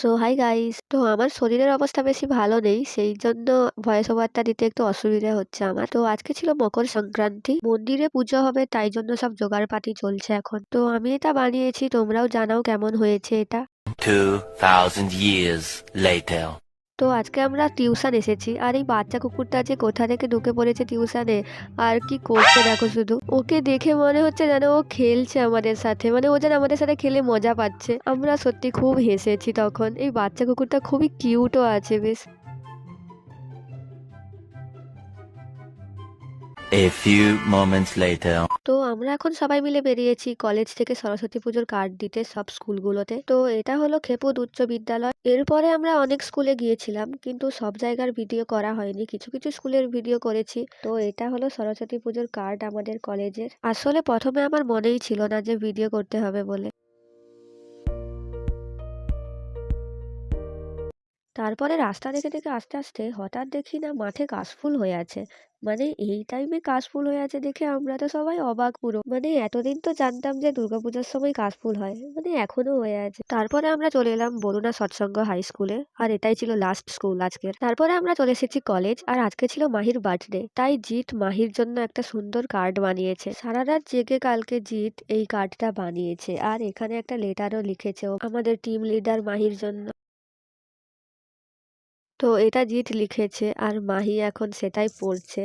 So hi guys, তো আমার শরীরের অবস্থা বেশি ভালো নেই, সেই জন্য ভয়েস ওভারটা দিতে একটু অসুবিধা হচ্ছে আমার। তো আজকে ছিল মকর সংক্রান্তি, মন্দিরে পুজো হবে, তাই জন্য সব জোগাড়পাতি চলছে এখন। তো আমি এটা বানিয়েছি, তোমরাও জানাও কেমন হয়েছে এটা। 2000 years later. তো আজকে আমরা টিউশন এসেছি, আর এই বাচ্চা কুকুরটা যে কোথা থেকে ঢুকে পড়েছে টিউশনে, আর কি করছে দেখো শুধু। ওকে দেখে মনে হচ্ছে যেন ও খেলছে আমাদের সাথে, মানে ও যেন আমাদের সাথে খেলে মজা পাচ্ছে। আমরা সত্যি খুব হেসেছি তখন। এই বাচ্চা কুকুরটা খুবই কিউটও আছে বেশ। A few moments later. তো আমরা এখন সবাই মিলে বেরিয়েছি কলেজ থেকে সরস্বতী পুজোর কার্ড দিতে সব স্কুলগুলোতে। তো এটা হলো খেপুদ উচ্চ বিদ্যালয়। এরপরে আমরা অনেক স্কুলে গিয়েছিলাম, কিন্তু সব জায়গার ভিডিও করা হয়নি, কিছু কিছু স্কুলের ভিডিও করেছি। তো এটা হলো সরস্বতী পুজোর কার্ড আমাদের কলেজের। আসলে প্রথমে আমার মনেই ছিল না যে ভিডিও করতে হবে বলে। তারপরে রাস্তা দেখে দেখে আস্তে আস্তে হঠাৎ দেখি না মাঠে কাশফুল হয়ে আছে। মানে এই টাইমে কাশফুল হয়ে আছে দেখে আমরা তো সবাই অবাক পুরো। মানে এতদিন তো জানতাম যে দুর্গাপূজার সময় কাশফুল হয়, মানে এখনো হয়ে আছে। তারপরে আমরা চলে এলাম বরুণা সৎসঙ্গ হাই স্কুলে, আর এটাই ছিল লাস্ট স্কুল আজকের। তারপরে আমরা চলে এসেছি কলেজ, আর আজকে ছিল মাহির বার্থডে, তাই জিৎ মাহির জন্য একটা সুন্দর কার্ড বানিয়েছে। সারা রাত জেগে কালকে জিৎ এই কার্ডটা বানিয়েছে, আর এখানে একটা লেটারও লিখেছে ও আমাদের টিম লিডার মাহির জন্য। তো এটা জিৎ লিখেছে, আর মাহি এখন সেটাই পড়ছে।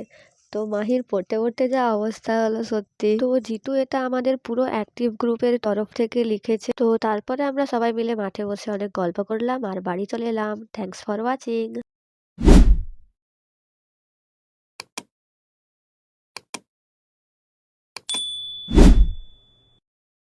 তো মাহির পড়তে পড়তে যা অবস্থা হলো সত্যি। তো জিতু এটা আমাদের পুরো অ্যাক্টিভ গ্রুপের তরফ থেকে লিখেছে। তো তারপরে আমরা সবাই মিলে মাঠে বসে অনেক গল্প করলাম আর বাড়ি চলে এলাম। Thanks for watching.